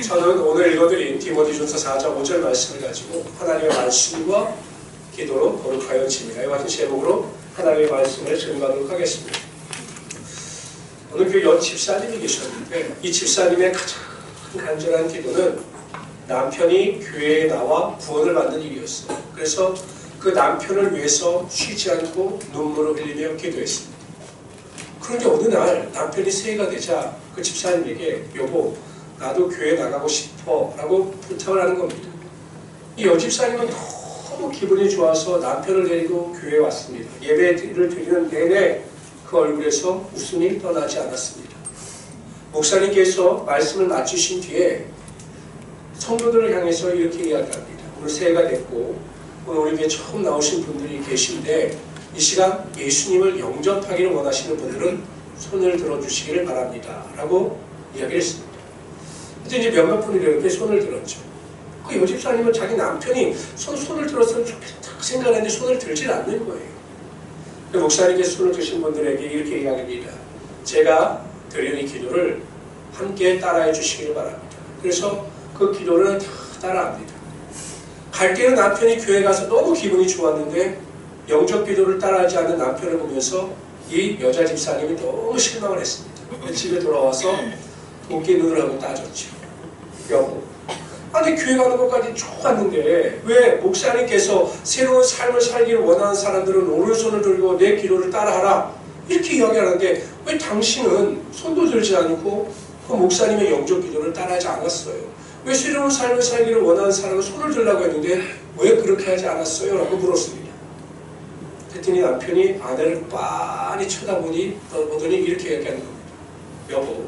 저는 오늘 읽어드린 디모데전서 4장 5절 말씀을 가지고 하나님의 말씀과 기도로 거룩하여 지니라 이 같은 제목으로 하나님의 말씀을 증거하도록 하겠습니다. 오늘 교회 연 집사님이 계셨는데 이 집사님의 가장 간절한 기도는 남편이 교회에 나와 구원을 받는 일이었어요. 그래서 그 남편을 위해서 쉬지 않고 눈물을 흘리며 기도했습니다. 그런데 어느 날 남편이 새해가 되자 그 집사님에게 여보 나도 교회 나가고 싶어 라고 부탁을 하는 겁니다. 이 여집사님은 너무 기분이 좋아서 남편을 데리고 교회에 왔습니다. 예배를 드리는 내내 그 얼굴에서 웃음이 떠나지 않았습니다. 목사님께서 말씀을 마치신 뒤에 성도들을 향해서 이렇게 이야기합니다. 오늘 새해가 됐고 오늘 우리 교회에 처음 나오신 분들이 계신데 이 시간 예수님을 영접하기를 원하시는 분들은 손을 들어주시기를 바랍니다 라고 이야기를 했습니다. 그때 이제 몇몇 분이 이렇게 손을 들었죠. 그 여집사님은 자기 남편이 손을 들었으면 좋겠다 생각했는데 손을 들질 않는 거예요. 목사님께서 손을 드신 분들에게 이렇게 이야기합니다. 제가 드리는 이 기도를 함께 따라해 주시기를 바랍니다. 그래서 그 기도를 다 따라합니다. 갈 때는 남편이 교회 가서 너무 기분이 좋았는데 영접 기도를 따라하지 않는 남편을 보면서 이 여자 집사님이 너무 실망을 했습니다. 집에 돌아와서 도끼 눈을 하고 따졌죠. 여보, 아니 교회 가는 것까지 좋았는데 왜 목사님께서 새로운 삶을 살기를 원하는 사람들은 오른손을 들고 내 기도를 따라하라 이렇게 이야기하는데 왜 당신은 손도 들지 않고 그 목사님의 영접 기도를 따라하지 않았어요? 왜 새로운 삶을 살기를 원하는 사람은 손을 들라고 했는데 왜 그렇게 하지 않았어요? 라고 물었습니다. 그랬더니 남편이 아내를 빤히 쳐다보더니 이렇게 얘기하는 겁니다. 여보,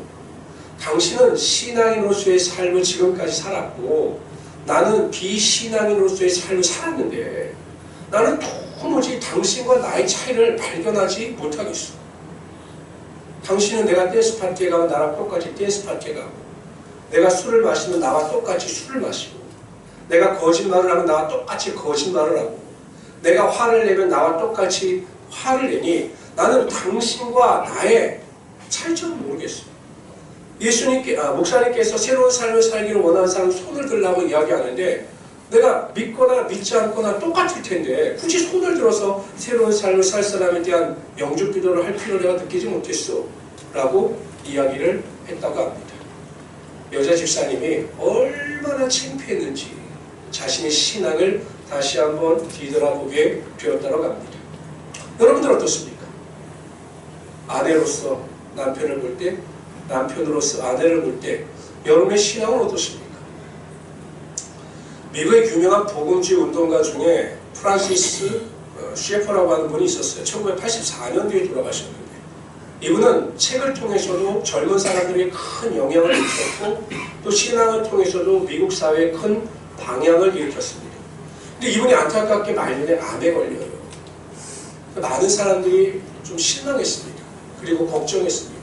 당신은 신앙인으로서의 삶을 지금까지 살았고 나는 비신앙인으로서의 삶을 살았는데 나는 도무지 당신과 나의 차이를 발견하지 못하겠어. 당신은 내가 댄스 파티에 가면 나랑 똑같이 댄스 파티에 가고 내가 술을 마시면 나와 똑같이 술을 마시고 내가 거짓말을 하면 나와 똑같이 거짓말을 하고 내가 화를 내면 나와 똑같이 화를 내니 나는 당신과 나의 차이점을 모르겠어. 목사님께서 새로운 삶을 살기를 원하는 사람 손을 들라고 이야기하는데 내가 믿거나 믿지 않거나 똑같을 텐데 굳이 손을 들어서 새로운 삶을 살 사람에 대한 영접 기도를 할 필요를 내가 느끼지 못했어 라고 이야기를 했다고 합니다. 여자 집사님이 얼마나 창피했는지 자신의 신앙을 다시 한번 뒤돌아보게 되었다고 합니다. 여러분들 어떻습니까? 아내로서 남편을 볼 때 남편으로서 아내를 볼 때 여러분의 신앙은 어떻습니까? 미국의 유명한 복음주의 운동가 중에 프란시스 셰퍼라고 하는 분이 있었어요. 1984년도에 돌아가셨는데 이분은 책을 통해서도 젊은 사람들에게 큰 영향을 미쳤고 또 신앙을 통해서도 미국 사회에 큰 방향을 일으켰습니다. 근데 이분이 안타깝게 말년에 암에 걸려요. 많은 사람들이 좀 실망했습니다. 그리고 걱정했습니다.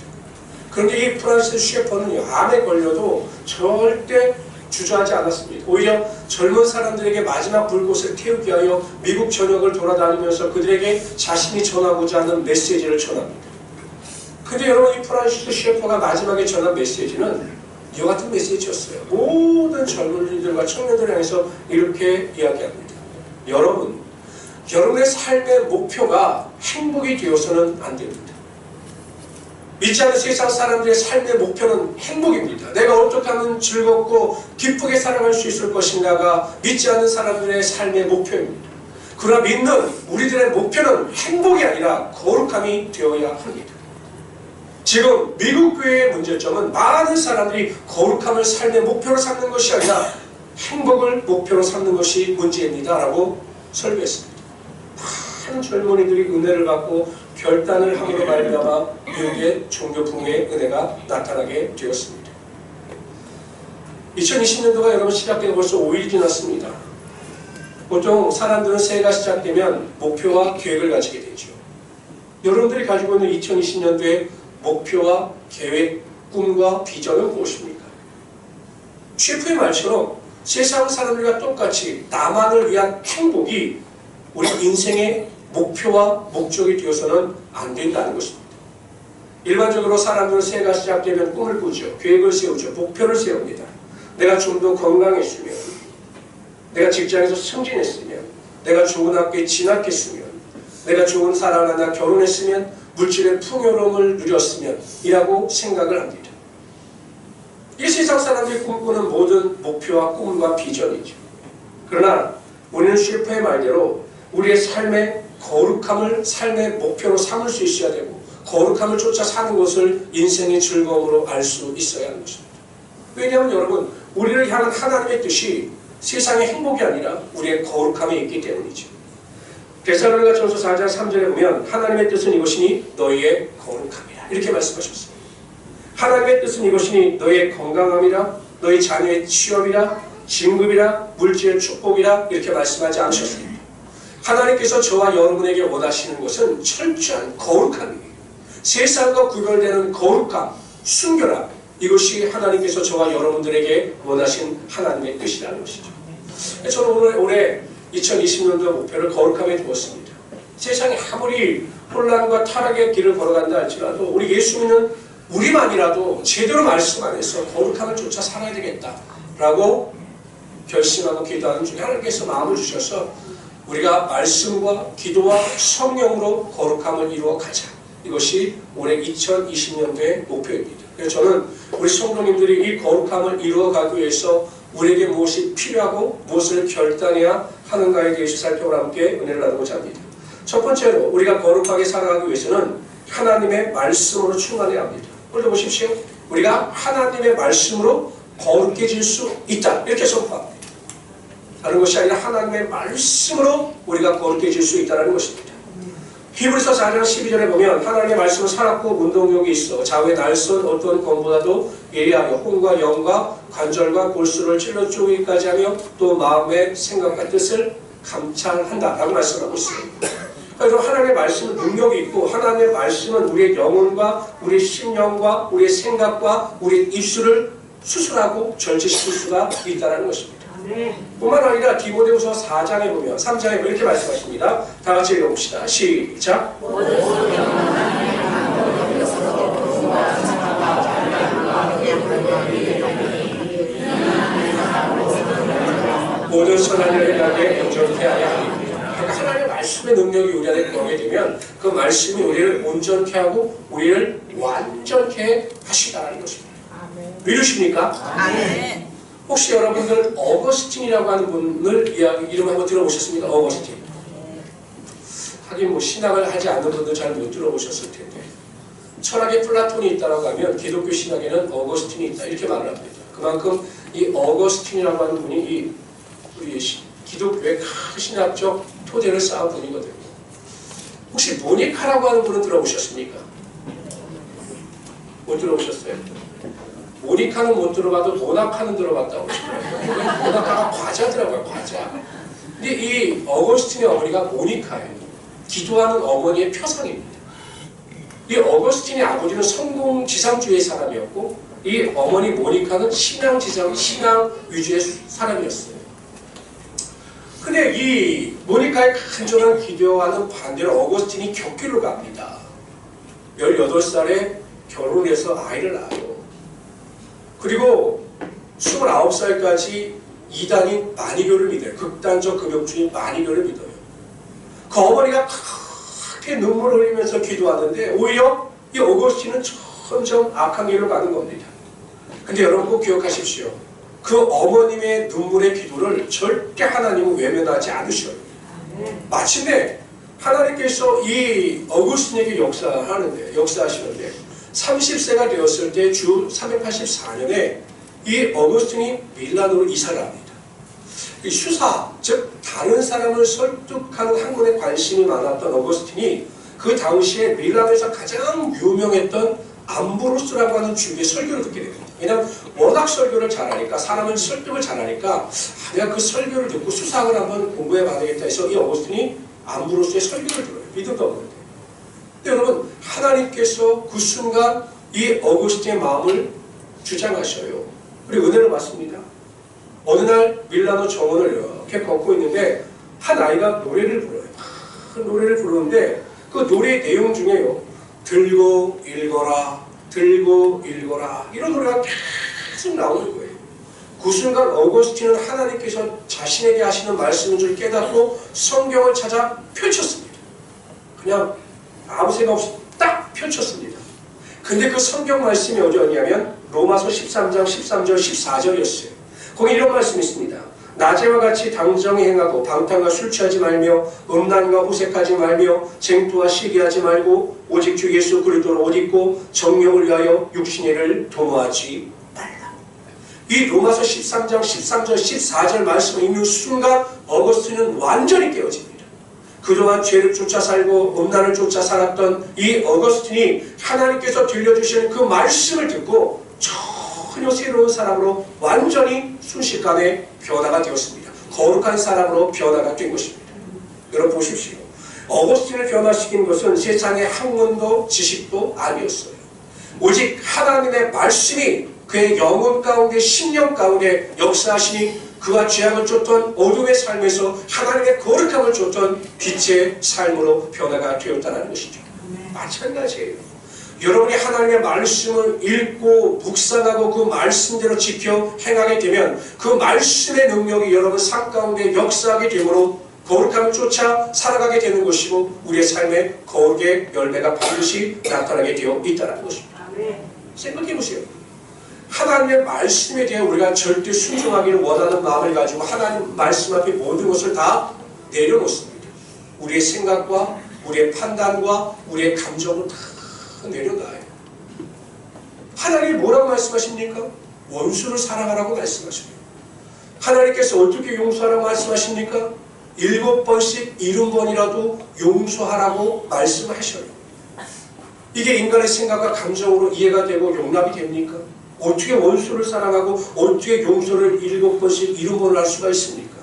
그런데 이 프란시스 셰퍼는 암에 걸려도 절대 주저하지 않았습니다. 오히려 젊은 사람들에게 마지막 불꽃을 태우기 위하여 미국 전역을 돌아다니면서 그들에게 자신이 전하고자 하는 메시지를 전합니다. 근데 여러분 이 프란시스 셰퍼가 마지막에 전한 메시지는 이와 같은 메시지였어요. 모든 젊은이들과 청년들을 향해서 이렇게 이야기합니다. 여러분, 여러분의 삶의 목표가 행복이 되어서는 안 됩니다. 믿지 않는 세상 사람들의 삶의 목표는 행복입니다. 내가 어떻게 하면 즐겁고 기쁘게 살아갈 수 있을 것인가가 믿지 않는 사람들의 삶의 목표입니다. 그러나 믿는 우리들의 목표는 행복이 아니라 거룩함이 되어야 합니다. 지금 미국 교회의 문제점은 많은 사람들이 거룩함을 삶의 목표로 삼는 것이 아니라 행복을 목표로 삼는 것이 문제입니다 라고 설교했습니다. 많은 젊은이들이 은혜를 받고 결단을 함으로 말미암아 미국의 종교 부흥의 은혜가 나타나게 되었습니다. 2020년도가 여러분 시작되고 벌써 5일이 지났습니다. 보통 사람들은 새해가 시작되면 목표와 계획을 가지게 되죠. 여러분들이 가지고 있는 2020년도의 목표와 계획, 꿈과 비전은 무엇입니까? 셰프의 말처럼 세상 사람들과 똑같이 나만을 위한 행복이 우리 인생의 목표와 목적이 되어서는 안 된다는 것입니다. 일반적으로 사람들은 새해가 시작되면 꿈을 꾸죠. 계획을 세우죠. 목표를 세웁니다. 내가 좀 더 건강했으면, 내가 직장에서 승진했으면, 내가 좋은 학교에 진학했으면, 내가 좋은 사람 하나 결혼했으면, 물질의 풍요로움을 누렸으면 이라고 생각을 합니다. 이 세상 사람들이 꿈꾸는 모든 목표와 꿈과 비전이죠. 그러나 우리는 셰프의 말대로 우리의 삶의 거룩함을 삶의 목표로 삼을 수 있어야 되고, 거룩함을 쫓아 사는 것을 인생의 즐거움으로 알 수 있어야 하는 것입니다. 왜냐하면 여러분, 우리를 향한 하나님의 뜻이 세상의 행복이 아니라 우리의 거룩함에 있기 때문이죠. 데살로니가전서 4장 3절에 보면 하나님의 뜻은 이것이니 너희의 거룩함이라 이렇게 말씀하셨습니다. 하나님의 뜻은 이것이니 너희의 건강함이라, 너희 자녀의 취업이라, 진급이라, 물질의 축복이라 이렇게 말씀하지 않으셨습니다. 하나님께서 저와 여러분에게 원하시는 것은 철저한 거룩함이에요. 세상과 구별되는 거룩함, 순결함, 이것이 하나님께서 저와 여러분들에게 원하신 하나님의 뜻이라는 것이죠. 저는 올해 2020년도 목표를 거룩함에 두었습니다. 세상이 아무리 혼란과 타락의 길을 걸어간다 할지라도 우리 예수 믿는 우리만이라도 제대로 말씀 안에서 거룩함을 쫓아 살아야 되겠다라고 결심하고 기도하는 중에 하나님께서 마음을 주셔서 우리가 말씀과 기도와 성령으로 거룩함을 이루어 가자. 이것이 올해 2020년도의 목표입니다. 그래서 저는 우리 성도님들이 이 거룩함을 이루어가기 위해서 우리에게 무엇이 필요하고 무엇을 결단해야 하는가에 대해서 살펴보라 함께 은혜를 나누고자 합니다. 첫 번째로 우리가 거룩하게 살아가기 위해서는 하나님의 말씀으로 충만해야 합니다. 오늘도 보십시오. 우리가 하나님의 말씀으로 거룩해질 수 있다. 이렇게 선포합니다. 다른 것이 아니라 하나님의 말씀으로 우리가 거룩해질 수 있다는 것입니다. 히브리서 4장 12절에 보면 하나님의 말씀은 살았고 운동력이 있어 좌우에 날선 어떤 검보다도 예리하여 혼과 영과 관절과 골수를 찔러 쪼개기까지 하며 또 마음의 생각과 뜻을 감찰한다라고 말씀하고 있습니다. 그래서 하나님의 말씀은 능력이 있고 하나님의 말씀은 우리의 영혼과 우리의 심령과 우리의 생각과 우리의 입술을 수술하고 절제시킬 수가 있다는 것입니다. 뿐만 아니라 디모데후서 4장에 보면 3장에 이렇게 말씀하십니다. 다 같이 읽어봅시다. 시작. 모든 선한 일을 행하게 온전케 하여 하리니. 그러니까 하나님의 말씀의 능력이 우리 안에 들어오게 되면 그 말씀이 우리를 온전케 하고 우리를 완전케 하시다라는 것입니다. 믿으십니까? 아멘. 혹시 여러분들 어거스틴이라고 하는 분을 이름 한번 들어보셨습니까? 어거스틴. 하긴 뭐 신학을 하지 않는 분들 잘 못 들어보셨을 텐데 철학에 플라톤이 있다고 하면 기독교 신학에는 어거스틴이 있다 이렇게 말을 합니다. 그만큼 이 어거스틴이라고 하는 분이 우리 기독교의 큰 신학적 토대를 쌓은 분이거든요. 혹시 모니카라고 하는 분은 들어보셨습니까? 못 들어보셨어요? 모니카는 못 들어봐도 모나카는 들어봤다고 하시더라고요. 모나카가 과자더라고요, 과자. 근데 이 어거스틴의 어머니가 모니카예요. 기도하는 어머니의 표상입니다. 이 어거스틴의 아버지는 성공지상주의 사람이었고 이 어머니 모니카는 신앙 위주의 사람이었어요. 근데 이 모니카의 간절한 기도와는 반대로 어거스틴이 격기로 갑니다. 18살에 결혼해서 아이를 낳아요. 그리고 29살까지 이단인 마니교를 믿어요. 극단적 금욕주의 마니교를 믿어요. 그 어머니가 그렇게 눈물을 흘리면서 기도하는데 오히려 이 어거스틴은 점점 악한 길로 가는 겁니다. 근데 여러분 꼭 기억하십시오. 그 어머님의 눈물의 기도를 절대 하나님은 외면하지 않으셔요. 마침내 하나님께서 이 어거스틴에게 역사하시는데 30세가 되었을 때 주 384년에 이 어거스틴이 밀라노로 이사를 합니다. 이 수사, 즉 다른 사람을 설득하는 학문에 관심이 많았던 어거스틴이 그 당시에 밀라노에서 가장 유명했던 암브로스라고 하는 주교의 설교를 듣게 됩니다. 왜냐하면 워낙 설교를 잘하니까 사람을 설득을 잘하니까 내가 그 설교를 듣고 수사학을 한번 공부해 봐야겠다 해서 이 어거스틴이 암브로스의 설교를 들어요. 믿음도 없는데. 근데 여러분 하나님께서 그 순간 이 어거스틴의 마음을 주장하셔요. 우리 은혜를 받습니다. 어느 날 밀라노 정원을 이렇게 걷고 있는데 한 아이가 노래를 불러요. 그 노래를 부르는데 그 노래의 내용 중에요. 들고 읽어라, 들고 읽어라 이런 노래가 계속 나오는 거예요. 그 순간 어거스틴은 하나님께서 자신에게 하시는 말씀인 줄 깨닫고 성경을 찾아 펼쳤습니다. 그냥 아무 생각 없이 딱 펼쳤습니다. 근데 그 성경 말씀이 어디였냐면 로마서 13장 13절 14절이었어요. 거기 이런 말씀이 있습니다. 낮에와 같이 당정히 행하고 방탕과 술 취하지 말며 음란과 호색하지 말며 쟁투와 시기하지 말고 오직 주 예수 그리스도를 옷 입고 정욕을 위하여 육신의 일을 도모하지 말라. 이 로마서 13장 13절 14절 말씀을 읽는 순간 어거스틴은 완전히 깨어집니다. 그동안 죄를 쫓아 살고 음란을 쫓아 살았던 이 어거스틴이 하나님께서 들려주시는 그 말씀을 듣고 전혀 새로운 사람으로 완전히 순식간에 변화가 되었습니다. 거룩한 사람으로 변화가 된 것입니다. 여러분 보십시오. 어거스틴을 변화시킨 것은 세상의 학문도 지식도 아니었어요. 오직 하나님의 말씀이 그의 영혼 가운데 심령 가운데 역사하시니 그가 죄악을 쫓던 어둠의 삶에서 하나님의 거룩함을 쫓던 빛의 삶으로 변화가 되었다는 것이죠. 마찬가지예요. 여러분이 하나님의 말씀을 읽고 묵상하고 그 말씀대로 지켜 행하게 되면 그 말씀의 능력이 여러분 삶 가운데 역사하게 되므로 거룩함을 쫓아 살아가게 되는 것이고 우리의 삶에 거룩의 열매가 반드시 나타나게 되어 있다는 것입니다. 생각해 보세요. 하나님의 말씀에 대해 우리가 절대 순종하기를 원하는 마음을 가지고 하나님 말씀 앞에 모든 것을 다 내려놓습니다. 우리의 생각과 우리의 판단과 우리의 감정을 다 내려놔요. 하나님이 뭐라고 말씀하십니까? 원수를 사랑하라고 말씀하십니다. 하나님께서 어떻게 용서하라고 말씀하십니까? 7번씩 70번이라도 용서하라고 말씀하셔요. 이게 인간의 생각과 감정으로 이해가 되고 용납이 됩니까? 어떻게 원수를 사랑하고 어떻게 용서를 7번씩 70번을 할 수가 있습니까?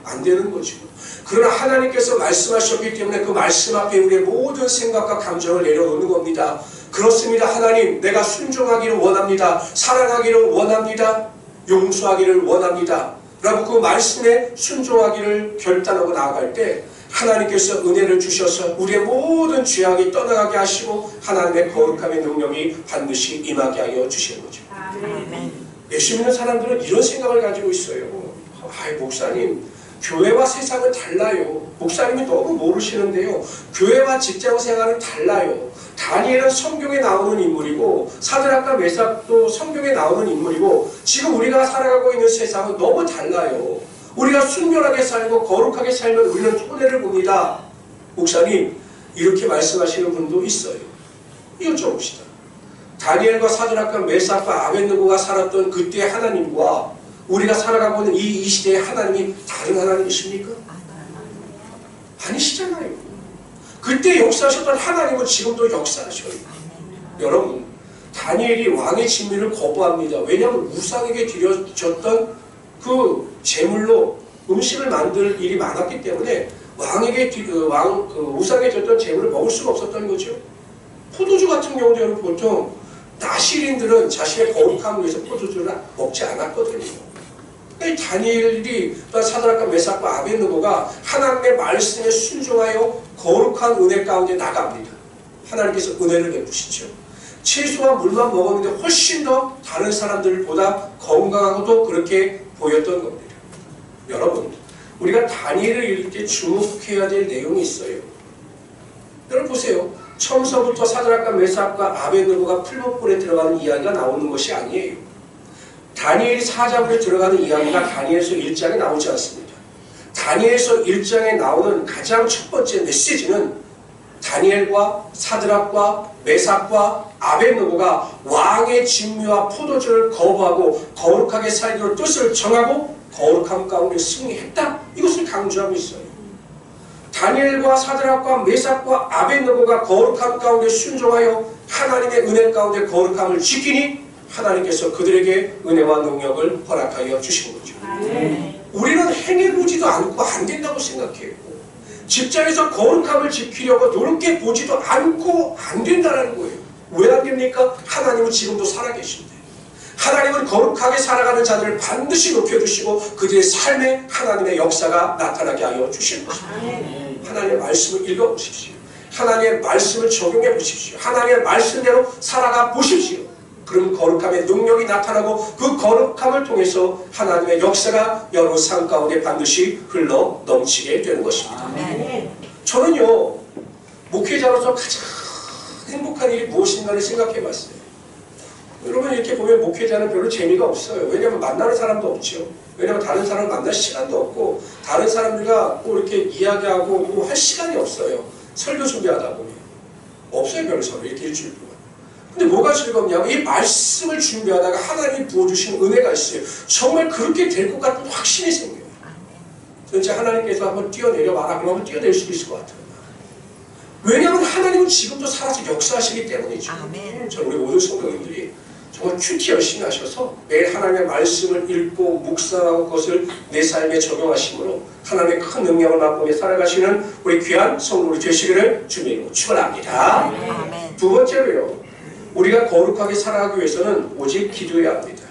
안 되는 거죠. 그러나 하나님께서 말씀하셨기 때문에 그 말씀 앞에 우리의 모든 생각과 감정을 내려놓는 겁니다. 그렇습니다. 하나님, 내가 순종하기를 원합니다. 사랑하기를 원합니다. 용서하기를 원합니다. 라고 그 말씀에 순종하기를 결단하고 나아갈 때 하나님께서 은혜를 주셔서 우리의 모든 죄악이 떠나가게 하시고 하나님의 거룩함의 능력이 반드시 임하게 하여 주시는 거죠. 예수 믿는 사람들은 이런 생각을 가지고 있어요. 아이, 목사님, 교회와 세상은 달라요. 목사님이 너무 모르시는데요. 교회와 직장생활은 달라요. 다니엘은 성경에 나오는 인물이고 사드락과 메삭도 성경에 나오는 인물이고 지금 우리가 살아가고 있는 세상은 너무 달라요. 우리가 순결하게 살고 거룩하게 살면 우리는 손해를 봅니다. 목사님, 이렇게 말씀하시는 분도 있어요. 여쭤봅시다. 다니엘과 사드락과 메삭과 아벳느고가 살았던 그때의 하나님과 우리가 살아가고 있는 이 시대의 하나님이 다른 하나님이십니까? 아니시잖아요. 그때 역사하셨던 하나님은 지금도 역사하셔요. 여러분, 다니엘이 왕의 진미를 거부합니다. 왜냐하면 우상에게 드려졌던 그 제물로 음식을 만들 일이 많았기 때문에 왕에게 우상에 줬던 제물을 먹을 수가 없었던 거죠. 포도주 같은 경우는 보통 나시린들은 자신의 거룩함을 위해서 포도주를 먹지 않았거든요. 다니엘이 사드락과 메삭과 아벳느고가 하나님의 말씀에 순종하여 거룩한 은혜 가운데 나갑니다. 하나님께서 은혜를 베푸시죠. 채소와 물만 먹었는데 훨씬 더 다른 사람들보다 건강하고도 그렇게 보였던 겁니다. 여러분, 우리가 다니엘을 읽을 때 주목해야 될 내용이 있어요. 여러분 보세요. 처음서부터 사드락과 메삭과 아벳느고가 풀무불에 들어가는 이야기가 나오는 것이 아니에요. 다니엘이 사자굴에 들어가는 이야기가 다니엘서 1장에 나오지 않습니다. 다니엘서 1장에 나오는 가장 첫 번째 메시지는 다니엘과 사드락과 메삭과 아벳느고가 왕의 진미와 포도주를 거부하고 거룩하게 살기로 뜻을 정하고 거룩함 가운데 승리했다. 이것을 강조하고 있어요. 다니엘과 사드락과 메삭과 아벳느고가 거룩함 가운데 순종하여 하나님의 은혜 가운데 거룩함을 지키니 하나님께서 그들에게 은혜와 능력을 허락하여 주신 거죠. 우리는 행해보지도 않고 안 된다고 생각해요. 직장에서 거룩함을 지키려고 노력해 보지도 않고 안 된다는 거예요. 왜 안 됩니까? 하나님은 지금도 살아계신데 하나님은 거룩하게 살아가는 자들을 반드시 높여주시고 그들의 삶에 하나님의 역사가 나타나게 하여 주시는 것입니다. 하나님의 말씀을 읽어보십시오. 하나님의 말씀을 적용해 보십시오. 하나님의 말씀대로 살아가 보십시오. 그럼 거룩함의 능력이 나타나고 그 거룩함을 통해서 하나님의 역사가 여러 삶 가운데 반드시 흘러 넘치게 되는 것입니다. 저는요, 목회자로서 가장 행복한 일이 무엇인가를 생각해 봤어요. 여러분 이렇게 보면 목회자는 별로 재미가 없어요. 왜냐하면 만나는 사람도 없죠. 왜냐하면 다른 사람을 만날 시간도 없고 다른 사람들과 뭐 이렇게 이야기하고 뭐 할 시간이 없어요. 설교 준비하다 보면 없어요. 별로 서로 이렇게 일주일 동안. 근데 뭐가 즐겁냐면 이 말씀을 준비하다가 하나님이 부어주신 은혜가 있어요. 정말 그렇게 될 것 같은 확신이 생겨요. 진짜 하나님께서 한번 뛰어내려봐라 그러면 뛰어낼 수도 있을 것 같아요. 왜냐하면 하나님은 지금도 살아서 역사하시기 때문이죠. 저는 우리 모든 성도님들이 정말 큐티 열심히 하셔서 매일 하나님의 말씀을 읽고 묵상하고 그것을 내 삶에 적용하심으로 하나님의 큰 능력을 맛보며 살아가시는 우리 귀한 성도들이 되시기를 주님으로 축원합니다. 두 번째로요, 우리가 거룩하게 살아가기 위해서는 오직 기도해야 합니다.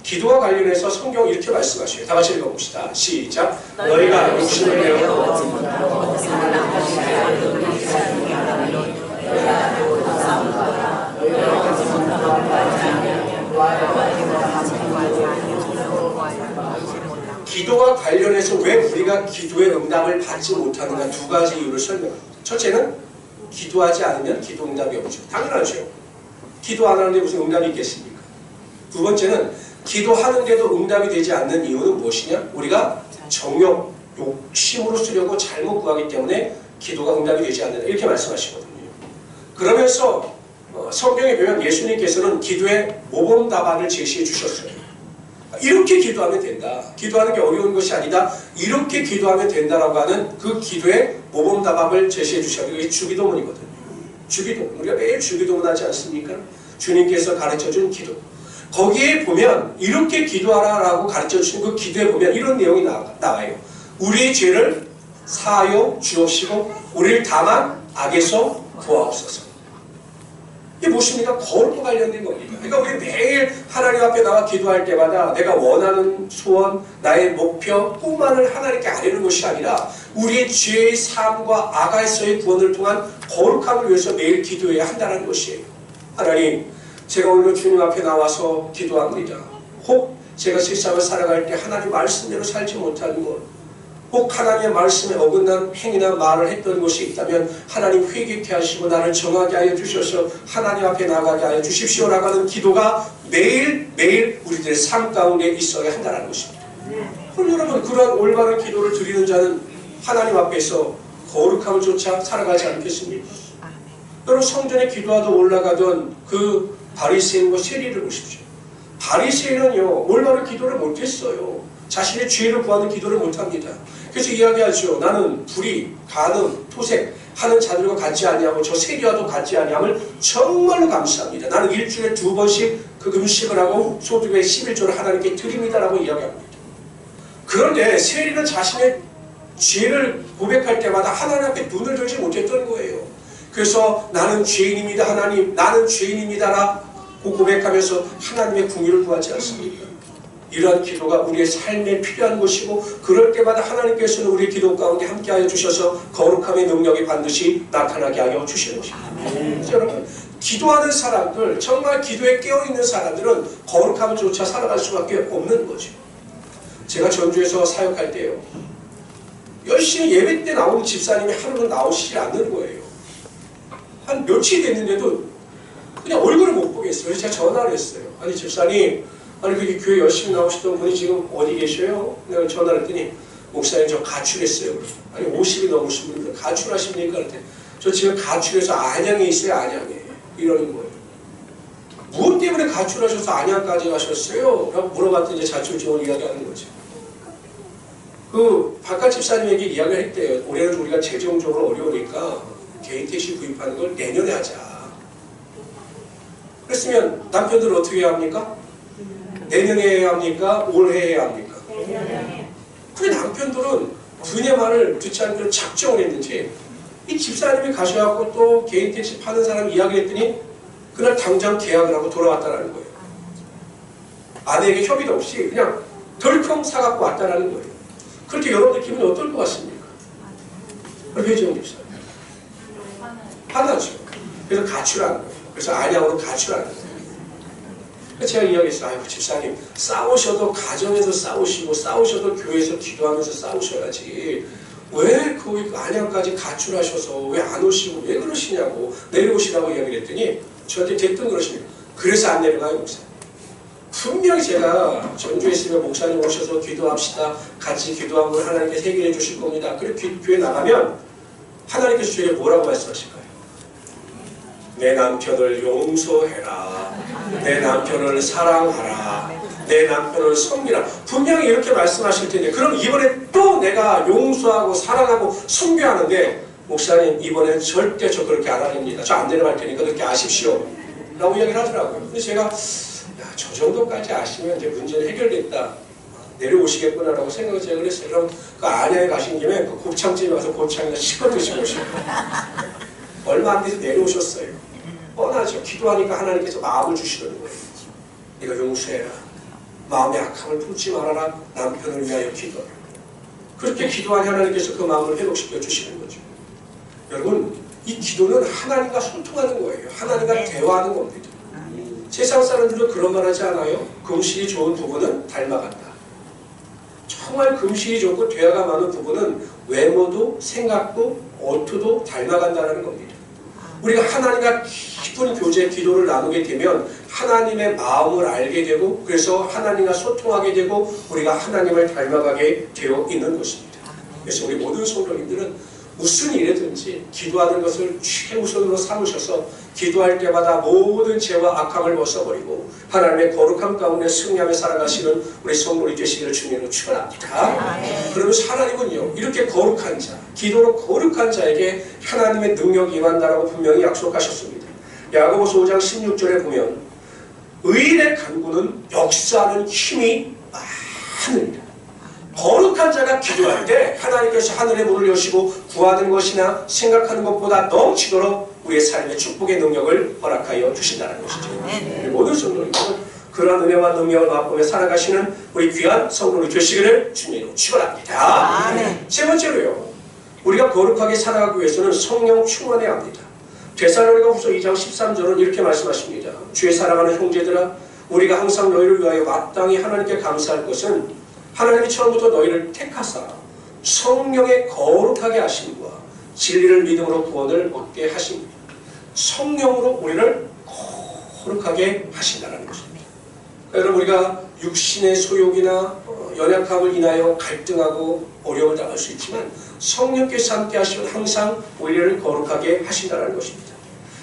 기도와 관련해서 성경 이렇게 말씀하셔요. 다 같이 읽어봅시다. 시작. 너희가 육신을 내어 기도와 관련해서 왜 우리가 기도의 응답을 받지 못하는가 두 가지 이유를 설명합니다. 첫째는 기도하지 않으면 기도 응답이 없죠. 당연하죠. 기도 안 하는데 무슨 응답이 있겠습니까? 두 번째는 기도하는데도 응답이 되지 않는 이유는 무엇이냐? 우리가 정욕, 욕심으로 쓰려고 잘못 구하기 때문에 기도가 응답이 되지 않는다. 이렇게 말씀하시거든요. 그러면서 성경에 보면 예수님께서는 기도의 모범 답안을 제시해 주셨어요. 이렇게 기도하면 된다. 기도하는 게 어려운 것이 아니다. 이렇게 기도하면 된다라고 하는 그 기도의 모범 답안을 제시해 주셨어요. 이게 주기도문이거든요. 주기도문. 우리가 매일 주기도문 하지 않습니까? 주님께서 가르쳐준 기도. 거기에 보면 이렇게 기도하라라고 가르쳐주신 그 기도에 보면 이런 내용이 나와요. 우리의 죄를 사하여 주옵시고 우리를 다만 악에서 구하옵소서. 이게 무엇입니까? 거룩과 관련된 겁니다. 그러니까 우리 매일 하나님 앞에 나와 기도할 때마다 내가 원하는 소원, 나의 목표, 꿈만을 하나님께 아뢰는 것이 아니라 우리의 죄의 삶과 악에서의 구원을 통한 거룩함을 위해서 매일 기도해야 한다는 것이에요. 하나님, 제가 오늘 주님 앞에 나와서 기도합니다. 혹 제가 세상을 살아갈 때 하나님 말씀대로 살지 못하는 것, 혹 하나님의 말씀에 어긋난 행위나 말을 했던 것이 있다면 하나님 회개케 하시고 나를 정하게 하여 주셔서 하나님 앞에 나가게 하여 주십시오라고 하는 기도가 매일매일 우리들의 삶 가운데 있어야 한다는 것입니다. 그럼 여러분, 그러한 올바른 기도를 드리는 자는 하나님 앞에서 거룩함을 쫓아 살아가지 않겠습니까? 여러분, 성전에 기도하다 올라가던 그 바리새인과 세리를 보십시오. 바리새인은요, 올바른 기도를 못했어요. 자신의 죄를 구하는 기도를 못합니다. 그래서 이야기하죠. 나는 불의, 간음, 토색 하는 자들과 같지 아니하고 저 세리와도 같지 아니함을 정말로 감사합니다. 나는 일주일에 2번씩 그 금식을 하고 소득의 11조를 하나님께 드립니다라고 이야기합니다. 그런데 세리는 자신의 죄를 고백할 때마다 하나님 앞에 눈을 들지 못했던 거예요. 그래서 나는 죄인입니다 하나님, 나는 죄인입니다라고 고백하면서 하나님의 궁유를 구하지 않습니까? 이러한 기도가 우리의 삶에 필요한 것이고 그럴 때마다 하나님께서는 우리의 기도 가운데 함께하여 주셔서 거룩함의 능력이 반드시 나타나게 하여 주시는 것입니다. 여러분, 기도하는 사람들, 정말 기도에 깨어있는 사람들은 거룩함을 쫓아 살아갈 수밖에 없는 거죠. 제가 전주에서 사역할 때요, 열심히 예배 때 나오는 집사님이 하루는 나오시지 않는 거예요. 한 며칠 됐는데도 그냥 얼굴을 못 보겠어요. 그래서 제가 전화를 했어요. 아니 집사님, 아니 그게 교회 열심히 나오시던 분이 지금 어디 계셔요? 내가 전화를 했더니 목사님 저 가출했어요. 아니 50이 넘으신 분들 가출하십니까? 그랬더니 저 지금 가출해서 안양에 있어요. 안양에. 이러는 거예요. 무엇 때문에 가출하셔서 안양까지 가셨어요? 라고 물어봤더니 이제 자초지종을 이야기하는 거죠. 그 바깥 집사님에게 이야기를 했대요. 올해는 우리가 재정적으로 어려우니까 개인 택시 구입하는 걸 내년에 하자. 그랬으면 남편들은 어떻게 해야 합니까? 내년에 해야 합니까? 올해 해야 합니까? 내년에. 근데 남편들은 부인의 말을 듣지 않고 작정을 했는지 이 집사님이 가셔갖고 또 개인 택시 파는 사람 이야기했더니 그날 당장 계약을 하고 돌아왔다는 거예요. 아내에게 협의도 없이 그냥 덜컹 사갖고 왔다는 거예요. 그렇게 여러분들 기분이 어떨 것 같습니까? 회장 집사님. 화나죠. 그래서 가출하는 거예요. 그래서 안양으로 가출하는 거예요. 제가 이야기했어요. 아이고 집사님, 싸우셔도 가정에서 싸우시고 싸우셔도 교회에서 기도하면서 싸우셔야지 왜 그 안양까지 가출하셔서 왜 안 오시고 왜 그러시냐고, 내려오시라고 이야기를 했더니 저한테 대뜸 그러십니다. 그래서 안 내려가요 목사님. 분명히 제가 전주에 있으면 목사님 오셔서 기도합시다, 같이 기도한 걸 하나님께서 해결해 주실 겁니다. 그렇게 교회 나가면 하나님께서 저에게 뭐라고 말씀하실까요? 내 남편을 용서해라, 내 남편을 사랑하라, 내 남편을 섬기라. 분명히 이렇게 말씀하실 텐데, 그럼 이번에 또 내가 용서하고 사랑하고 섬겨야 하는데, 목사님 이번엔 절대 저 그렇게 안 합니다. 저 안 내려갈 테니까 그렇게 아십시오 라고 이야기를 하더라고요. 근데 제가 저 정도까지 아시면 이제 문제는 해결됐다, 내려오시겠구나 라고 생각을 제가 그랬어요. 그럼 그 안양에 가신 김에 그 곱창집에 가서 곱창이나 실컷 드시고 오시고 얼마 안 돼서 내려오셨어요. 뻔하죠. 기도하니까 하나님께서 마음을 주시는 거예요. 네가 용서해라, 마음의 악함을 품지 말아라, 남편을 위하여 기도하라. 그렇게 기도하니 하나님께서 그 마음을 회복시켜 주시는 거죠. 여러분, 이 기도는 하나님과 소통하는 거예요. 하나님과 대화하는 겁니다. 세상 사람들도 그런 말 하지 않아요? 금실이 좋은 부부는 닮아간다. 정말 금실이 좋고 대화가 많은 부부는 외모도 생각도 어투도 닮아간다는 겁니다. 우리가 하나님과 깊은 교제, 기도를 나누게 되면 하나님의 마음을 알게 되고, 그래서 하나님과 소통하게 되고 우리가 하나님을 닮아가게 되어 있는 것입니다. 그래서 우리 모든 성도님들은 무슨 일이든지 기도하는 것을 최우선으로 삼으셔서 기도할 때마다 모든 죄와 악함을 벗어버리고 하나님의 거룩함 가운데 승리하며 살아가시는 우리 성도님 되시기를 주님으로 축원합니다. 그러면서 하나님은요, 이렇게 거룩한 자, 기도로 거룩한 자에게 하나님의 능력이 임한다라고 분명히 약속하셨습니다. 야고보서 5장 16절에 보면 의인의 간구는 역사하는 힘이 많으니라. 거룩한 자가 기도할 때 하나님께서 하늘의 문을 여시고 구하는 것이나 생각하는 것보다 넘치도록 우리의 삶의 축복의 능력을 허락하여 주신다는 것이죠. 우리 모든 성도님들은 그러한 은혜와 능력을 맛보며 살아가시는 우리 귀한 성도님 되시기를 주님으로 축원합니다. 세 번째로요, 우리가 거룩하게 살아가기 위해서는 성령 충만해야 합니다. 데살로니가후서 2장 13절은 이렇게 말씀하십니다. 주의 사랑하는 형제들아, 우리가 항상 너희를 위하여 마땅히 하나님께 감사할 것은 하나님이 처음부터 너희를 택하사 성령의 거룩하게 하심과 진리를 믿음으로 구원을 얻게 하십니다. 성령으로 우리를 거룩하게 하신다는 것입니다. 여러분, 우리가 육신의 소욕이나 연약함을 인하여 갈등하고 어려움을 당할 수 있지만 성령께서 함께 하시면 항상 우리를 거룩하게 하신다는 것입니다.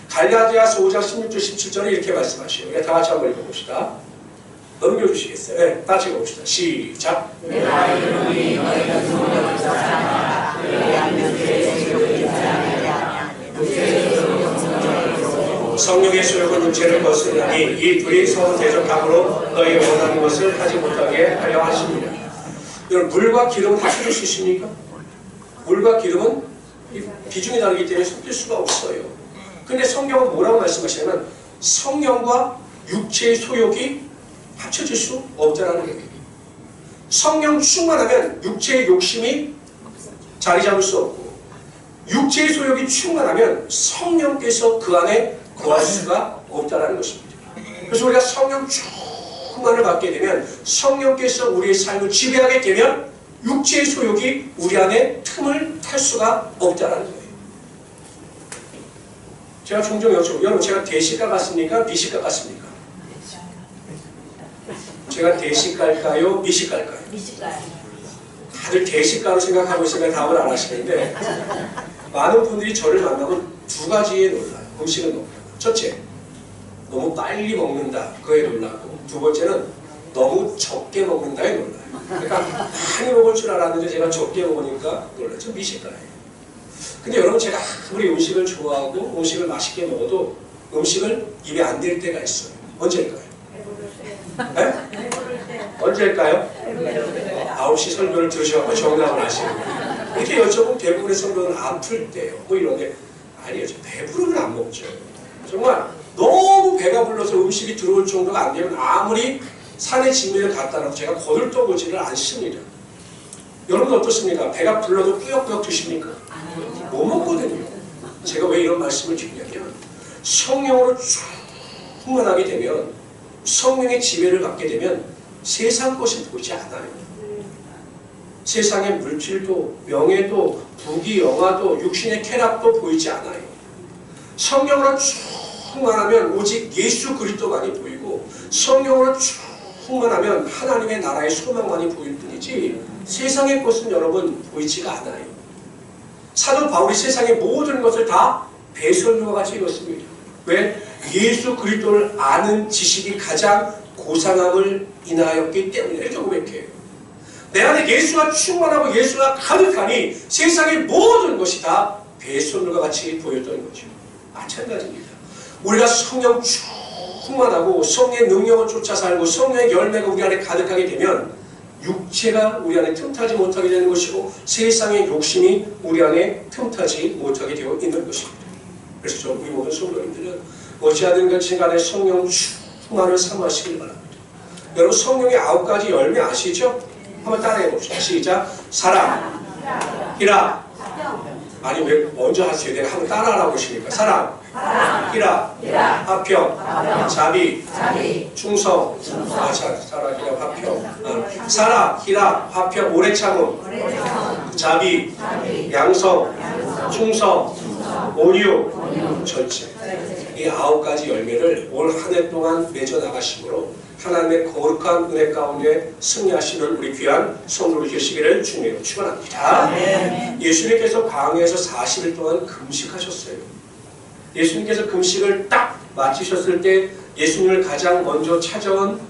갈라디아서 5장 16절 17절에 이렇게 말씀하시요. 우리 다 같이 한번 읽어봅시다. 넘겨주시겠어요? 네, 다 같이 읽어봅시다. 시작. 내가 이름이 너희가 성령을 사랑하라. 성령의 소욕은 육체를 거스르니 이 둘이 서로 대적함으로 너희 원하는 것을 하지 못하게 하려 하십니다. 여러분, 물과 기름은 합쳐질 수 있습니까? 물과 기름은 비중이 다르기 때문에 섞일 수가 없어요. 근데 성경은 뭐라고 말씀하시냐면 성령과 육체의 소욕이 합쳐질 수 없다는 거예요. 성령 충만하면 육체의 욕심이 자리 잡을 수 없고, 육체의 소욕이 충만하면 성령께서 그 안에 거할 수가 없다는 것입니다. 그래서 우리가 성령 충만을 받게 되면, 성령께서 우리의 삶을 지배하게 되면 육체의 소욕이 우리 안에 틈을 탈 수가 없다는 거예요. 제가 종종 여쭤보고, 여러분 제가 대식가 같습니까? 미식가 같습니까? 제가 대식가일까요? 미식가일까요? 미식가요. 다들 대식가로 생각하고 있으니까 답을 안 하시는데, 많은 분들이 저를 만나면 두 가지에 놀라요. 음식은 놀라요. 첫째, 너무 빨리 먹는다, 그거에 놀라고, 두 번째는 너무 적게 먹는다에 놀라요. 그러니까 많이 먹을 줄 알았는데 제가 적게 먹으니까 놀라요. 저 미식가예요. 근데 여러분, 제가 아무리 음식을 좋아하고 음식을 맛있게 먹어도 음식을 입에 안 댈 때가 있어요. 언제일까요? 네? 언제일까요? 9시 설교를 들으셔서 정답을 하시고, 이렇게 여쭤보면 대부분의 성도는 아플 때요, 뭐 이런데, 아니에요. 배부르면 안 먹죠. 정말 너무 배가 불러서 음식이 들어올 정도가 안 되면 아무리 산에 진미를 갖다 놔도 제가 거들떠보지를 않습니다. 여러분 어떻습니까? 배가 불러도 꾸역꾸역 드십니까? 못 먹거든요. 제가 왜 이런 말씀을 드리냐면, 성령으로 충만하게 되면 성령의 지배를 받게 되면 세상 것이 보이지 않아요. 세상의 물질도 명예도 부귀 영화도 육신의 쾌락도 보이지 않아요. 성령으로 충만하면 오직 예수 그리스도만이 보이고 성령으로 충만하면 하나님의 나라의 소망만이 보일 뿐이지 세상의 것은 여러분 보이지가 않아요. 사도 바울이 세상의 모든 것을 다 배설물과 같이 이뤘습니다. 왜? 예수 그리스도를 아는 지식이 가장 고상함을 인하였기 때문에 이렇게 고백해요. 내 안에 예수가 충만하고 예수가 가득하니 세상의 모든 것이 다 배설물과 같이 보였던 거죠. 마찬가지입니다. 우리가 성령 충만하고 성령의 능력을 쫓아 살고 성령의 열매가 우리 안에 가득하게 되면 육체가 우리 안에 틈타지 못하게 되는 것이고 세상의 욕심이 우리 안에 틈타지 못하게 되어 있는 것입니다. 그래서 우리 모든 성도님들은 어찌하든 같이 간에 성령 충만을 사모하시길 바랍니다. 여러분 성령의 9가지 열매 아시죠? 한번 따라해 봅시다. 시작. 사랑, 희락. 아니 왜 먼저 하세요? 내가 한번 따라하라고 하시니까. 사랑, 희락, 화평, 자비, 충성. 사랑, 희락, 화평. 사랑, 희락, 화평, 오래 참음, 자비, 양성, 충성, 온유, 절제. 이 9가지 열매를 올 한 해 동안 맺어 나가심으로 하나님의 거룩한 은혜 가운데 승리하시는 우리 귀한 성도들 되시기를 주님으로 축원합니다. 예수님께서 광야에서 40일 동안 금식하셨어요. 예수님께서 금식을 딱 마치셨을 때 예수님을 가장 먼저 찾아온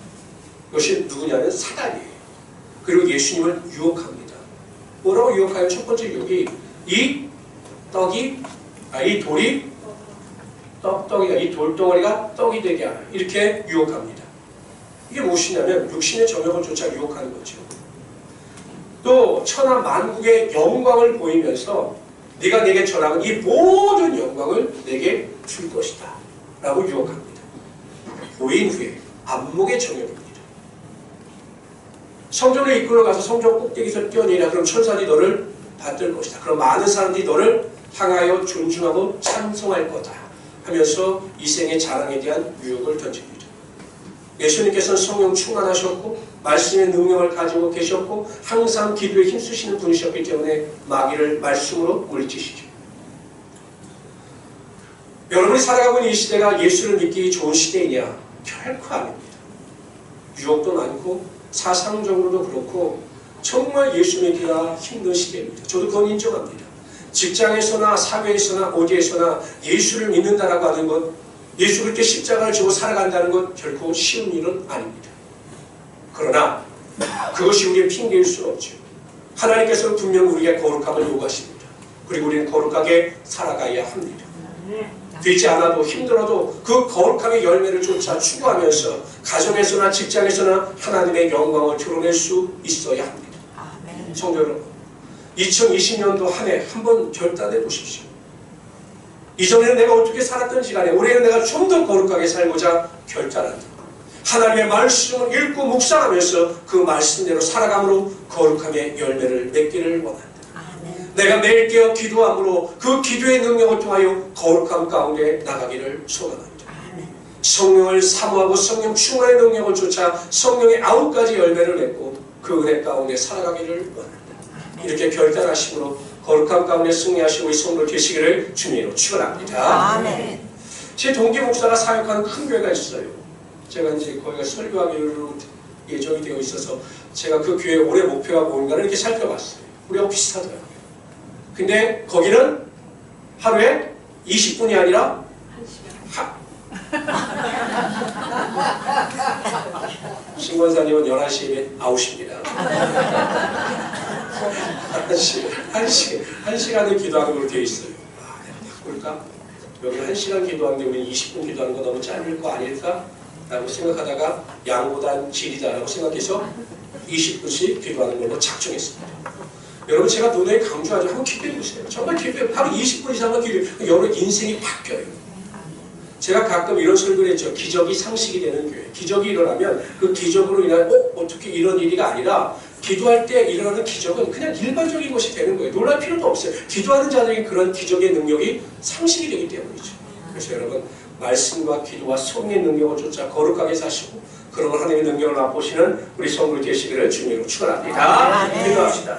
것이 누구냐면 사단이에요. 그리고 예수님을 유혹합니다. 뭐라고 유혹하요? 첫 번째 유혹이 이 돌이 떡덩이가 이 돌덩어리가 떡이 되게 하라. 이렇게 유혹합니다. 이게 무엇이냐면 육신의 정욕을 쫓아 유혹하는 거죠. 또 천하 만국의 영광을 보이면서 네가 내게 전하는 이 모든 영광을 내게 줄 것이다 라고 유혹합니다. 보인 후에 안목의 정욕입니다. 성전을 이끌어 가서 성전 꼭대기에서 뛰어내리라. 그럼 천사들이 너를 받들 것이다. 그럼 많은 사람들이 너를 향하여 존중하고 찬송할 거다 하면서 이 생의 자랑에 대한 유혹을 던집니다. 예수님께서는 성령 충만하셨고 말씀의 능력을 가지고 계셨고 항상 기도에 힘쓰시는 분이셨기 때문에 마귀를 말씀으로 물리치시죠. 여러분이 살아가고 있는 이 시대가 예수를 믿기 좋은 시대이냐? 결코 아닙니다. 유혹도 많고 사상적으로도 그렇고 정말 예수 믿기가 힘든 시대입니다. 저도 그건 인정합니다. 직장에서나 사회에서나 어디에서나 예수를 믿는다라고 하는 것, 예수 그렇게 십자가를 지고 살아간다는 것 결코 쉬운 일은 아닙니다. 그러나 그것이 우리의 핑계일 수는 없죠. 하나님께서는 분명 우리에게 거룩함을 요구하십니다. 그리고 우리는 거룩하게 살아가야 합니다. 되지 않아도 힘들어도 그 거룩함의 열매를 쫓아 추구하면서 가정에서나 직장에서나 하나님의 영광을 드러낼 수 있어야 합니다. 성도 여러분, 2020년도 한 해 한번 결단해 보십시오. 이전에는 내가 어떻게 살았던지 간에 올해는 내가 좀 더 거룩하게 살고자 결단한다. 하나님의 말씀을 읽고 묵상하면서 그 말씀대로 살아감으로 거룩함의 열매를 맺기를 원한다. 내가 매일 깨어 기도함으로 그 기도의 능력을 통하여 거룩함 가운데 나가기를 소망합니다. 성령을 사모하고 성령 충만의 능력을 쫓아 성령의 9가지 열매를 맺고 그 은혜 가운데 살아가기를 원한다. 이렇게 결단하심으로 거룩함 가운데 승리하시고 우리 성도 되시기를 주님으로 축원합니다. 아멘. 제 동기 목사가 사역하는 큰 교회가 있어요. 제가 이제 거기가 설교하기로 예정이 되어 있어서 제가 그 교회 올해 목표가 뭔가를 이렇게 살펴봤어요. 우리하고 비슷하더라고요. 근데 거기는 하루에 20분이 아니라 1시간. 신권사님은 11시에 아웃입니다. 1시간을 기도하는 걸로 되어 있어요. 바꿀까? 여기 1시간 기도하는데 우리 20분 기도하는 거 너무 짧을 거 아닐까? 라고 생각하다가 양보단 질이다 라고 생각해서 20분씩 기도하는 걸로 작정했습니다. 여러분 제가 노래에 강조하죠. 한번 기도해 보세요. 정말 기도해. 하루 20분 이상만 기도해. 여러분 인생이 바뀌어요. 제가 가끔 이런 설교를 했죠. 기적이 상식이 되는 교회. 기적이 일어나면 그 기적으로 인한 어떻게 이런 일이가 아니라 기도할 때 일어나는 기적은 그냥 일반적인 것이 되는 거예요. 놀랄 필요도 없어요. 기도하는 자들에게 그런 기적의 능력이 상식이 되기 때문이죠. 그래서 여러분 말씀과 기도와 성령의 능력을 쫓아 거룩하게 사시고 그런 하나님의 능력을 맛보시는 우리 성도 되시기를 주님으로 축원합니다. 기도합시다.